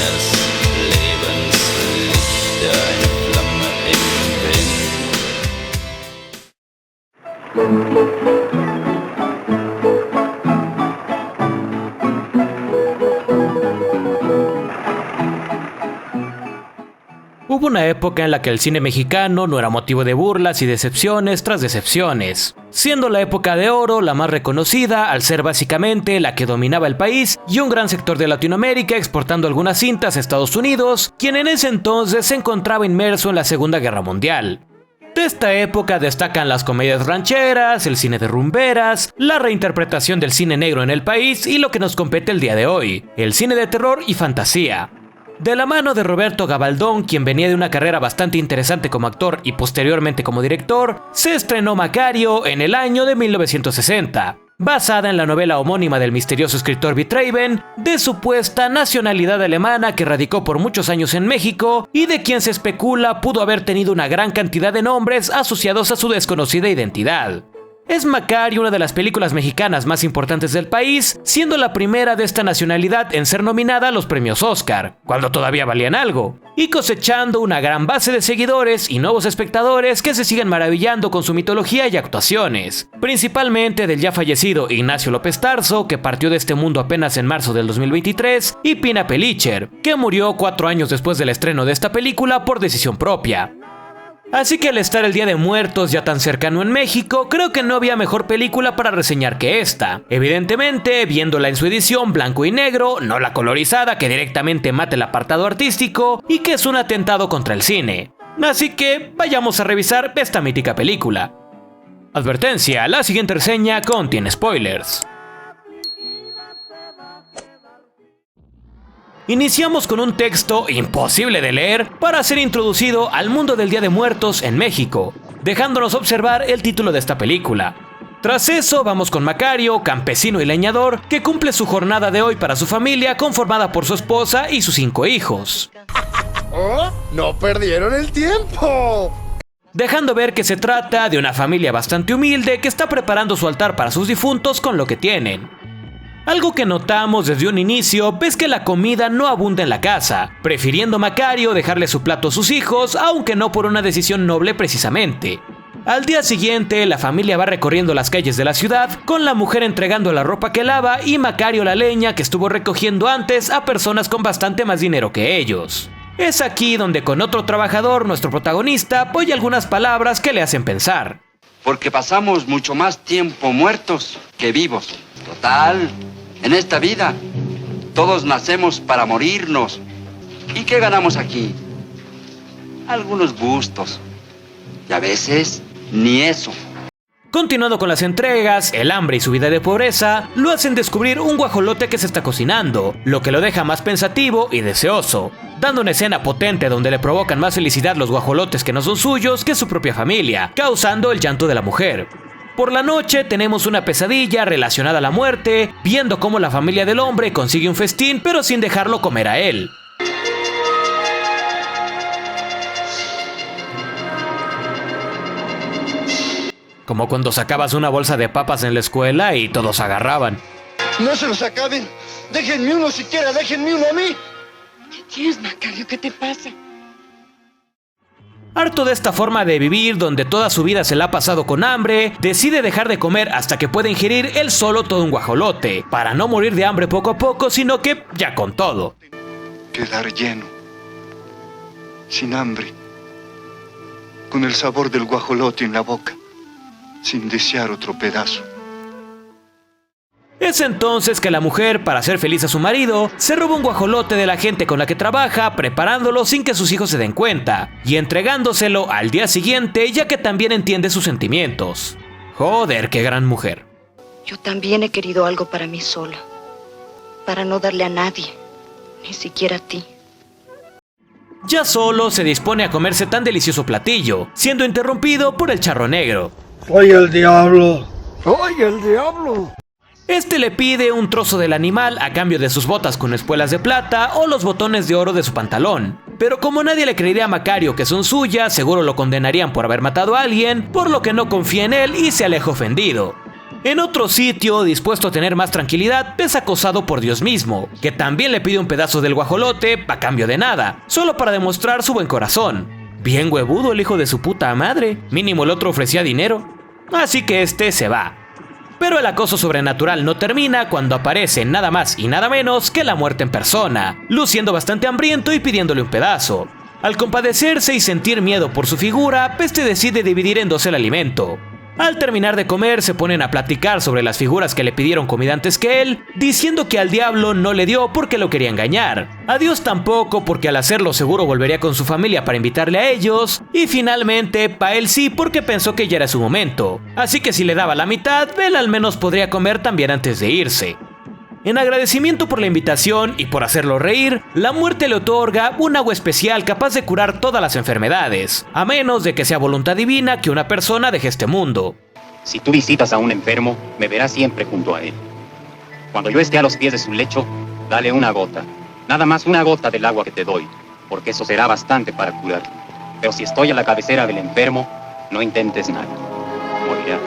meines Lebens Lichter, eine Flamme im Wind. Hubo una época en la que el cine mexicano no era motivo de burlas y decepciones tras decepciones, siendo la época de oro la más reconocida al ser básicamente la que dominaba el país y un gran sector de Latinoamérica exportando algunas cintas a Estados Unidos, quien en ese entonces se encontraba inmerso en la Segunda Guerra Mundial. De esta época destacan las comedias rancheras, el cine de rumberas, la reinterpretación del cine negro en el país y lo que nos compete el día de hoy, el cine de terror y fantasía. De la mano de Roberto Gabaldón, quien venía de una carrera bastante interesante como actor y posteriormente como director, se estrenó Macario en el año de 1960, basada en la novela homónima del misterioso escritor Bithraven, de supuesta nacionalidad alemana que radicó por muchos años en México y de quien se especula pudo haber tenido una gran cantidad de nombres asociados a su desconocida identidad. Es Macario una de las películas mexicanas más importantes del país, siendo la primera de esta nacionalidad en ser nominada a los premios Oscar, cuando todavía valían algo, y cosechando una gran base de seguidores y nuevos espectadores que se siguen maravillando con su mitología y actuaciones, principalmente del ya fallecido Ignacio López Tarso, que partió de este mundo apenas en marzo del 2023, y Pina Pellicer, que murió 4 años después del estreno de esta película por decisión propia. Así que al estar el Día de Muertos ya tan cercano en México, creo que no había mejor película para reseñar que esta. Evidentemente, viéndola en su edición blanco y negro, no la colorizada que directamente mata el apartado artístico y que es un atentado contra el cine. Así que vayamos a revisar esta mítica película. Advertencia, la siguiente reseña contiene spoilers. Iniciamos con un texto imposible de leer para ser introducido al mundo del Día de Muertos en México, dejándonos observar el título de esta película. Tras eso vamos con Macario, campesino y leñador, que cumple su jornada de hoy para su familia conformada por su esposa y sus 5 hijos. ¡Oh! ¡No perdieron el tiempo! Dejando ver que se trata de una familia bastante humilde que está preparando su altar para sus difuntos con lo que tienen. Algo que notamos desde un inicio es que la comida no abunda en la casa, prefiriendo Macario dejarle su plato a sus hijos, aunque no por una decisión noble precisamente. Al día siguiente, la familia va recorriendo las calles de la ciudad, con la mujer entregando la ropa que lava y Macario la leña que estuvo recogiendo antes a personas con bastante más dinero que ellos. Es aquí donde con otro trabajador, nuestro protagonista, apoya algunas palabras que le hacen pensar. Porque pasamos mucho más tiempo muertos que vivos. Total, en esta vida, todos nacemos para morirnos. ¿Y qué ganamos aquí? Algunos gustos. Y a veces, ni eso. Continuando con las entregas, el hambre y su vida de pobreza lo hacen descubrir un guajolote que se está cocinando, lo que lo deja más pensativo y deseoso, dando una escena potente donde le provocan más felicidad los guajolotes que no son suyos que su propia familia, causando el llanto de la mujer. Por la noche tenemos una pesadilla relacionada a la muerte, viendo cómo la familia del hombre consigue un festín pero sin dejarlo comer a él. Como cuando sacabas una bolsa de papas en la escuela y todos agarraban. ¡No se los acaben! ¡Déjenme uno siquiera! ¡Déjenme uno a mí! ¿Qué tienes, Macario? ¿Qué te pasa? Harto de esta forma de vivir donde toda su vida se la ha pasado con hambre, decide dejar de comer hasta que pueda ingerir él solo todo un guajolote, para no morir de hambre poco a poco, sino que ya con todo. Quedar lleno, sin hambre, con el sabor del guajolote en la boca, sin desear otro pedazo. Es entonces que la mujer, para hacer feliz a su marido, se roba un guajolote de la gente con la que trabaja, preparándolo sin que sus hijos se den cuenta, y entregándoselo al día siguiente, ya que también entiende sus sentimientos. Joder, qué gran mujer. Yo también he querido algo para mí sola, para no darle a nadie, ni siquiera a ti. Ya solo se dispone a comerse tan delicioso platillo, siendo interrumpido por el charro negro. ¡Soy el diablo! ¡Soy el diablo! Este le pide un trozo del animal a cambio de sus botas con espuelas de plata o los botones de oro de su pantalón. Pero como nadie le creería a Macario que son suyas, seguro lo condenarían por haber matado a alguien, por lo que no confía en él y se aleja ofendido. En otro sitio, dispuesto a tener más tranquilidad, es acosado por Dios mismo, que también le pide un pedazo del guajolote a cambio de nada, solo para demostrar su buen corazón. Bien huevudo el hijo de su puta madre, mínimo el otro ofrecía dinero. Así que este se va. Pero el acoso sobrenatural no termina cuando aparece nada más y nada menos que la muerte en persona, luciendo bastante hambriento y pidiéndole un pedazo. Al compadecerse y sentir miedo por su figura, Peste decide dividir en dos el alimento. Al terminar de comer se ponen a platicar sobre las figuras que le pidieron comida antes que él, diciendo que al diablo no le dio porque lo quería engañar, a Dios tampoco porque al hacerlo seguro volvería con su familia para invitarle a ellos, y finalmente pa' él sí porque pensó que ya era su momento, así que si le daba la mitad, él al menos podría comer también antes de irse. En agradecimiento por la invitación y por hacerlo reír, la muerte le otorga un agua especial capaz de curar todas las enfermedades, a menos de que sea voluntad divina que una persona deje este mundo. Si tú visitas a un enfermo, me verás siempre junto a él. Cuando yo esté a los pies de su lecho, dale una gota, nada más una gota del agua que te doy, porque eso será bastante para curarlo. Pero si estoy a la cabecera del enfermo, no intentes nada, morirá.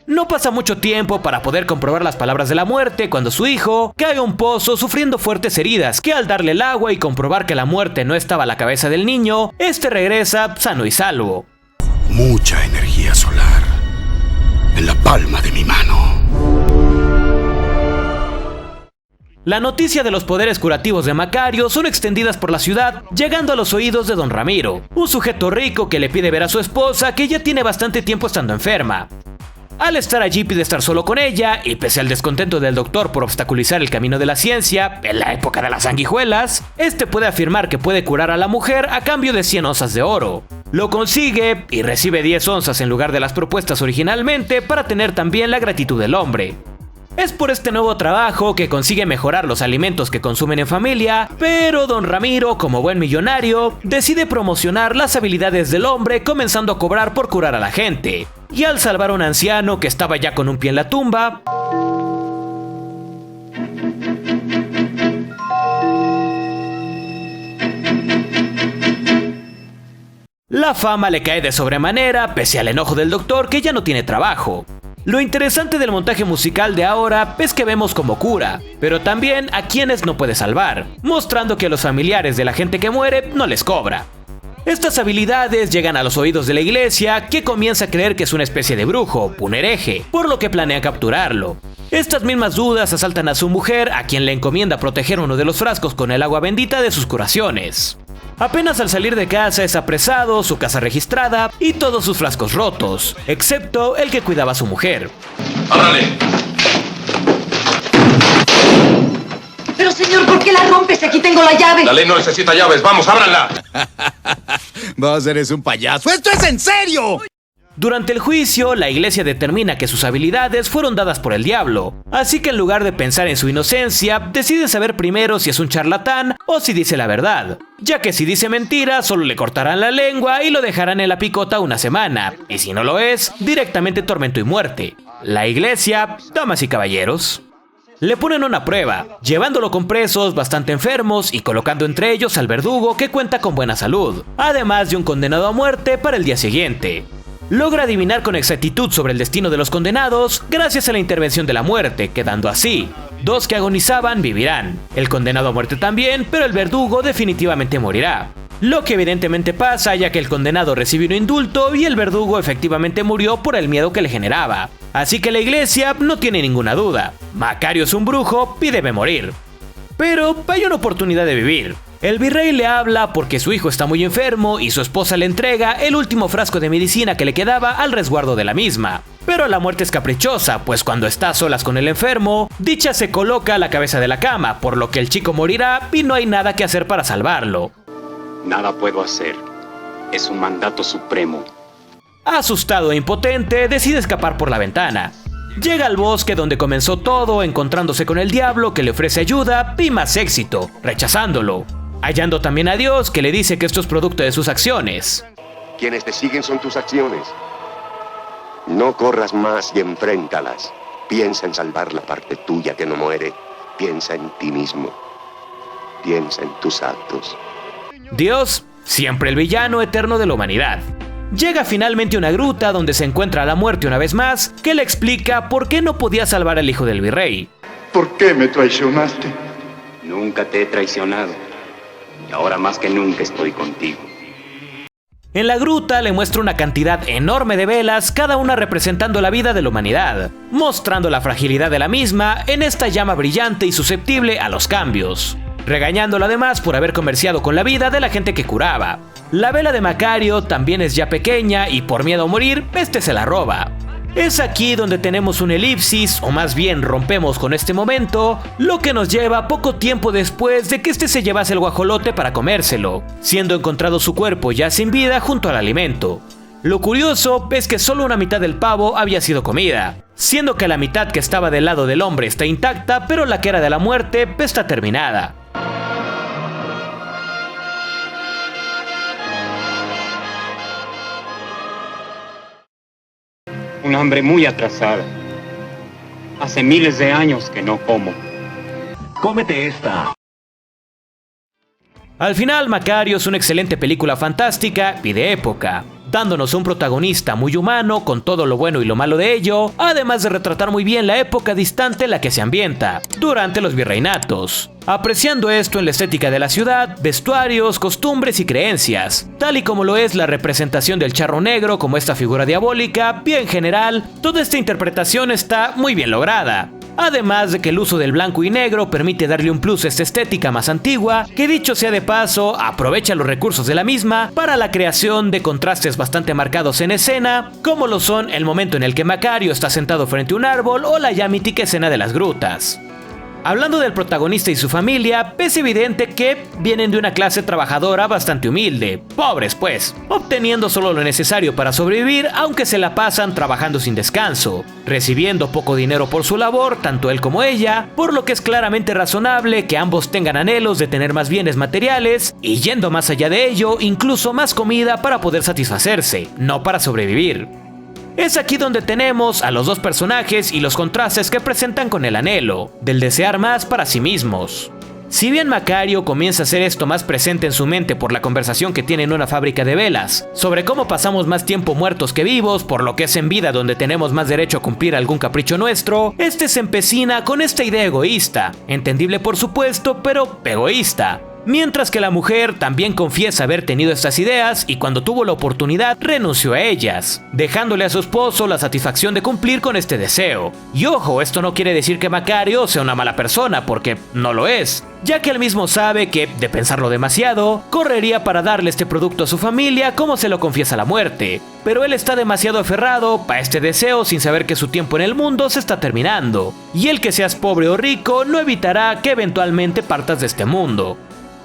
No pasa mucho tiempo para poder comprobar las palabras de la muerte cuando su hijo cae a un pozo sufriendo fuertes heridas que al darle el agua y comprobar que la muerte no estaba a la cabeza del niño, este regresa sano y salvo. Mucha energía solar en la palma de mi mano. La noticia de los poderes curativos de Macario son extendidas por la ciudad, llegando a los oídos de Don Ramiro, un sujeto rico que le pide ver a su esposa que ya tiene bastante tiempo estando enferma. Al estar allí pide estar solo con ella, y pese al descontento del doctor por obstaculizar el camino de la ciencia, en la época de las sanguijuelas, este puede afirmar que puede curar a la mujer a cambio de 100 onzas de oro. Lo consigue y recibe 10 onzas en lugar de las propuestas originalmente para tener también la gratitud del hombre. Es por este nuevo trabajo que consigue mejorar los alimentos que consumen en familia, pero Don Ramiro, como buen millonario, decide promocionar las habilidades del hombre comenzando a cobrar por curar a la gente. Y al salvar a un anciano que estaba ya con un pie en la tumba, la fama le cae de sobremanera pese al enojo del doctor que ya no tiene trabajo. Lo interesante del montaje musical de ahora es que vemos cómo cura, pero también a quienes no puede salvar, mostrando que a los familiares de la gente que muere no les cobra. Estas habilidades llegan a los oídos de la iglesia, que comienza a creer que es una especie de brujo, un hereje, por lo que planea capturarlo. Estas mismas dudas asaltan a su mujer, a quien le encomienda proteger uno de los frascos con el agua bendita de sus curaciones. Apenas al salir de casa es apresado, su casa registrada y todos sus frascos rotos, excepto el que cuidaba a su mujer. ¡Ábrale! Pero señor, ¿por qué la rompes? Aquí tengo la llave. La ley no necesita llaves, vamos, ábranla. Vos eres un payaso. ¡Esto es en serio! Durante el juicio, la iglesia determina que sus habilidades fueron dadas por el diablo, así que en lugar de pensar en su inocencia, decide saber primero si es un charlatán o si dice la verdad, ya que si dice mentira, solo le cortarán la lengua y lo dejarán en la picota una semana, y si no lo es, directamente tormento y muerte. La iglesia, damas y caballeros, le ponen una prueba, llevándolo con presos bastante enfermos y colocando entre ellos al verdugo que cuenta con buena salud, además de un condenado a muerte para el día siguiente. Logra adivinar con exactitud sobre el destino de los condenados gracias a la intervención de la muerte, quedando así. 2 que agonizaban vivirán, el condenado a muerte también, pero el verdugo definitivamente morirá. Lo que evidentemente pasa ya que el condenado recibió un indulto y el verdugo efectivamente murió por el miedo que le generaba. Así que la iglesia no tiene ninguna duda. Macario es un brujo y debe morir. Pero hay una oportunidad de vivir. El virrey le habla porque su hijo está muy enfermo y su esposa le entrega el último frasco de medicina que le quedaba al resguardo de la misma. Pero la muerte es caprichosa, pues cuando está a solas con el enfermo, dicha se coloca a la cabeza de la cama, por lo que el chico morirá y no hay nada que hacer para salvarlo. Nada puedo hacer. Es un mandato supremo. Asustado e impotente, decide escapar por la ventana. Llega al bosque donde comenzó todo, encontrándose con el diablo que le ofrece ayuda y más éxito, rechazándolo. Hallando también a Dios que le dice que esto es producto de sus acciones. Quienes te siguen son tus acciones. No corras más y enfréntalas. Piensa en salvar la parte tuya que no muere. Piensa en ti mismo. Piensa en tus actos. Dios, siempre el villano eterno de la humanidad. Llega finalmente a una gruta donde se encuentra a la muerte una vez más, que le explica por qué no podía salvar al hijo del virrey. ¿Por qué me traicionaste? Nunca te he traicionado. Y ahora más que nunca estoy contigo. En la gruta le muestra una cantidad enorme de velas, cada una representando la vida de la humanidad, mostrando la fragilidad de la misma en esta llama brillante y susceptible a los cambios, regañándola además por haber comerciado con la vida de la gente que curaba. La vela de Macario también es ya pequeña y por miedo a morir, este se la roba. Es aquí donde tenemos un elipsis, o más bien rompemos con este momento, lo que nos lleva poco tiempo después de que este se llevase el guajolote para comérselo, siendo encontrado su cuerpo ya sin vida junto al alimento. Lo curioso es que solo una mitad del pavo había sido comida, siendo que la mitad que estaba del lado del hombre está intacta, pero la que era de la muerte está terminada. Un hambre muy atrasada. Hace miles de años que no como. Cómete esta. Al final, Macario es una excelente película fantástica y de época, dándonos un protagonista muy humano con todo lo bueno y lo malo de ello, además de retratar muy bien la época distante en la que se ambienta, durante los virreinatos, apreciando esto en la estética de la ciudad, vestuarios, costumbres y creencias, tal y como lo es la representación del charro negro como esta figura diabólica, y en general, toda esta interpretación está muy bien lograda. Además de que el uso del blanco y negro permite darle un plus a esta estética más antigua, que dicho sea de paso, aprovecha los recursos de la misma para la creación de contrastes bastante marcados en escena, como lo son el momento en el que Macario está sentado frente a un árbol o la ya mítica escena de las grutas. Hablando del protagonista y su familia, es evidente que vienen de una clase trabajadora bastante humilde, pobres pues, obteniendo solo lo necesario para sobrevivir, aunque se la pasan trabajando sin descanso, recibiendo poco dinero por su labor, tanto él como ella, por lo que es claramente razonable que ambos tengan anhelos de tener más bienes materiales, y yendo más allá de ello, incluso más comida para poder satisfacerse, no para sobrevivir. Es aquí donde tenemos a los dos personajes y los contrastes que presentan con el anhelo, del desear más para sí mismos. Si bien Macario comienza a hacer esto más presente en su mente por la conversación que tiene en una fábrica de velas, sobre cómo pasamos más tiempo muertos que vivos, por lo que es en vida donde tenemos más derecho a cumplir algún capricho nuestro, este se empecina con esta idea egoísta, entendible por supuesto, pero egoísta. Mientras que la mujer también confiesa haber tenido estas ideas y cuando tuvo la oportunidad renunció a ellas, dejándole a su esposo la satisfacción de cumplir con este deseo. Y ojo, esto no quiere decir que Macario sea una mala persona, porque no lo es, ya que él mismo sabe que, de pensarlo demasiado, correría para darle este producto a su familia como se lo confiesa la muerte. Pero él está demasiado aferrado a este deseo sin saber que su tiempo en el mundo se está terminando, y el que seas pobre o rico no evitará que eventualmente partas de este mundo.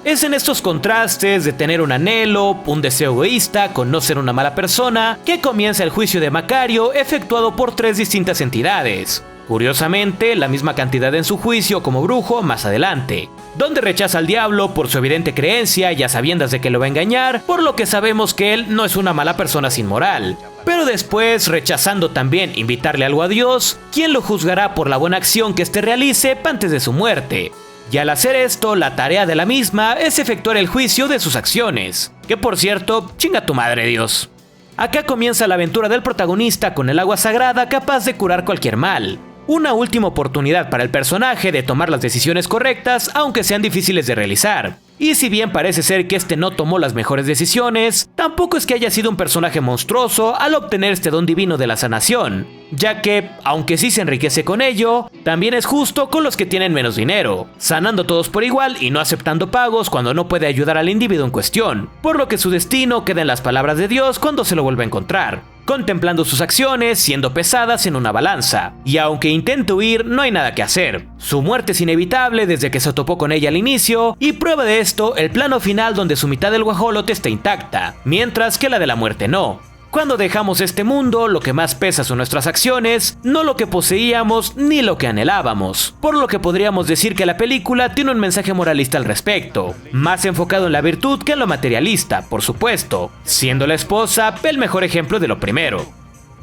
Es en estos contrastes de tener un anhelo, un deseo egoísta con no ser una mala persona, que comienza el juicio de Macario efectuado por tres distintas entidades. Curiosamente, la misma cantidad en su juicio como brujo más adelante, donde rechaza al diablo por su evidente creencia y a sabiendas de que lo va a engañar, por lo que sabemos que él no es una mala persona sin moral. Pero después, rechazando también invitarle algo a Dios, quien lo juzgará por la buena acción que éste realice antes de su muerte. Y al hacer esto, la tarea de la misma es efectuar el juicio de sus acciones. Que por cierto, chinga tu madre Dios. Acá comienza la aventura del protagonista con el agua sagrada capaz de curar cualquier mal. Una última oportunidad para el personaje de tomar las decisiones correctas, aunque sean difíciles de realizar. Y si bien parece ser que este no tomó las mejores decisiones, tampoco es que haya sido un personaje monstruoso al obtener este don divino de la sanación, ya que, aunque sí se enriquece con ello, también es justo con los que tienen menos dinero, sanando a todos por igual y no aceptando pagos cuando no puede ayudar al individuo en cuestión, por lo que su destino queda en las palabras de Dios cuando se lo vuelve a encontrar, contemplando sus acciones siendo pesadas en una balanza, y aunque intente huir no hay nada que hacer. Su muerte es inevitable desde que se topó con ella al inicio, y prueba de esto el plano final donde su mitad del guajolote está intacta, mientras que la de la muerte no. Cuando dejamos este mundo, lo que más pesa son nuestras acciones, no lo que poseíamos ni lo que anhelábamos, por lo que podríamos decir que la película tiene un mensaje moralista al respecto, más enfocado en la virtud que en lo materialista, por supuesto, siendo la esposa el mejor ejemplo de lo primero.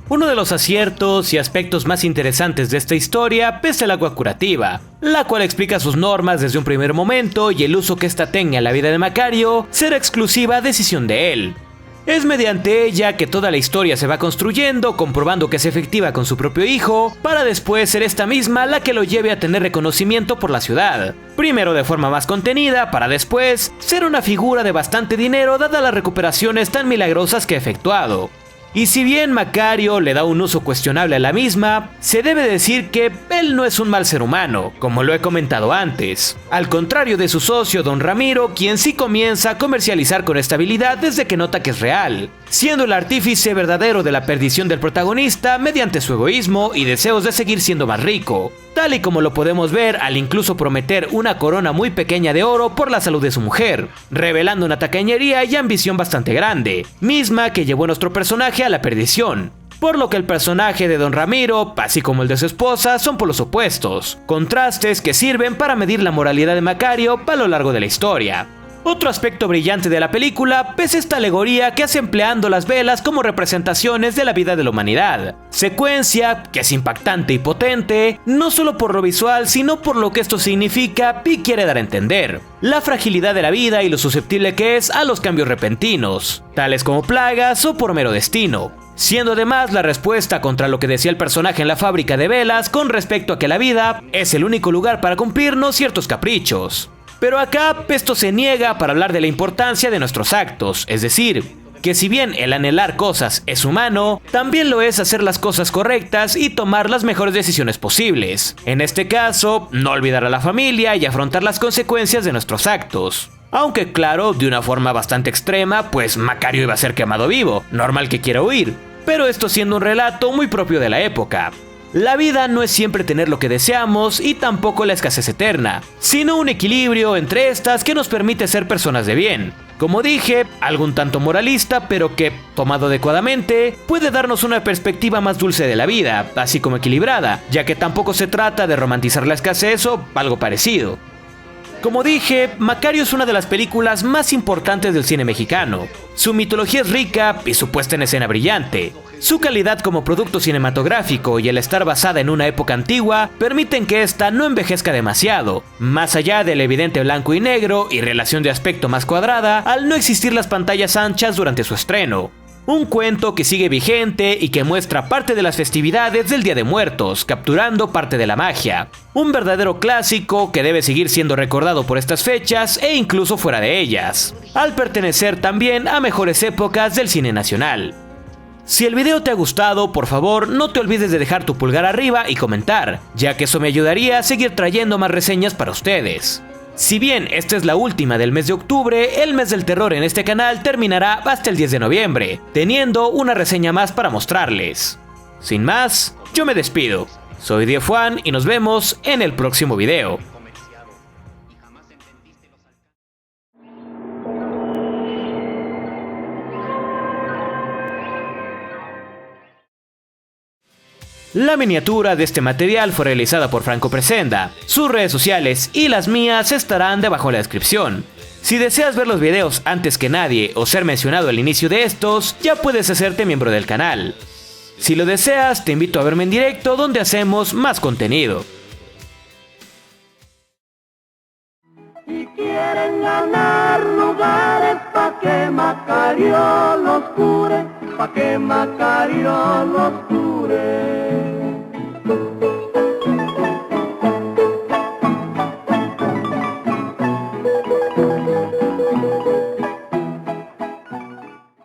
Uno de los aciertos y aspectos más interesantes de esta historia es el agua curativa, la cual explica sus normas desde un primer momento y el uso que ésta tenga en la vida de Macario será exclusiva decisión de él. Es mediante ella que toda la historia se va construyendo, comprobando que es efectiva con su propio hijo, para después ser esta misma la que lo lleve a tener reconocimiento por la ciudad. Primero de forma más contenida, para después ser una figura de bastante dinero dada las recuperaciones tan milagrosas que ha efectuado. Y si bien Macario le da un uso cuestionable a la misma, se debe decir que él no es un mal ser humano, como lo he comentado antes. Al contrario de su socio Don Ramiro, quien sí comienza a comercializar con esta habilidad desde que nota que es real, siendo el artífice verdadero de la perdición del protagonista mediante su egoísmo y deseos de seguir siendo más rico, tal y como lo podemos ver al incluso prometer una corona muy pequeña de oro por la salud de su mujer, revelando una tacañería y ambición bastante grande, misma que llevó a nuestro personaje a la perdición. Por lo que el personaje de Don Ramiro, así como el de su esposa, son polos opuestos, contrastes que sirven para medir la moralidad de Macario a lo largo de la historia. Otro aspecto brillante de la película es esta alegoría que hace empleando las velas como representaciones de la vida de la humanidad. Secuencia que es impactante y potente, no solo por lo visual, sino por lo que esto significa y quiere dar a entender. La fragilidad de la vida y lo susceptible que es a los cambios repentinos, tales como plagas o por mero destino. Siendo además la respuesta contra lo que decía el personaje en la fábrica de velas con respecto a que la vida es el único lugar para cumplirnos ciertos caprichos. Pero acá esto se niega para hablar de la importancia de nuestros actos, es decir, que si bien el anhelar cosas es humano, también lo es hacer las cosas correctas y tomar las mejores decisiones posibles. En este caso, no olvidar a la familia y afrontar las consecuencias de nuestros actos. Aunque claro, de una forma bastante extrema, pues Macario iba a ser quemado vivo, normal que quiera huir, pero esto siendo un relato muy propio de la época. La vida no es siempre tener lo que deseamos y tampoco la escasez eterna, sino un equilibrio entre estas que nos permite ser personas de bien. Como dije, algo un tanto moralista, pero que, tomado adecuadamente, puede darnos una perspectiva más dulce de la vida, así como equilibrada, ya que tampoco se trata de romantizar la escasez o algo parecido. Como dije, Macario es una de las películas más importantes del cine mexicano. Su mitología es rica y su puesta en escena brillante. Su calidad como producto cinematográfico y el estar basada en una época antigua permiten que esta no envejezca demasiado, más allá del evidente blanco y negro y relación de aspecto más cuadrada al no existir las pantallas anchas durante su estreno. Un cuento que sigue vigente y que muestra parte de las festividades del Día de Muertos, capturando parte de la magia. Un verdadero clásico que debe seguir siendo recordado por estas fechas e incluso fuera de ellas, al pertenecer también a mejores épocas del cine nacional. Si el video te ha gustado, por favor no te olvides de dejar tu pulgar arriba y comentar, ya que eso me ayudaría a seguir trayendo más reseñas para ustedes. Si bien esta es la última del mes de octubre, el mes del terror en este canal terminará hasta el 10 de noviembre, teniendo una reseña más para mostrarles. Sin más, yo me despido. Soy Diego Juan y nos vemos en el próximo video. La miniatura de este material fue realizada por Franco Presenda. Sus redes sociales y las mías estarán debajo en la descripción. Si deseas ver los videos antes que nadie o ser mencionado al inicio de estos, ya puedes hacerte miembro del canal. Si lo deseas, te invito a verme en directo donde hacemos más contenido. Si quieren ganar lugares pa' que Macario los cure, pa' que Macario los cure.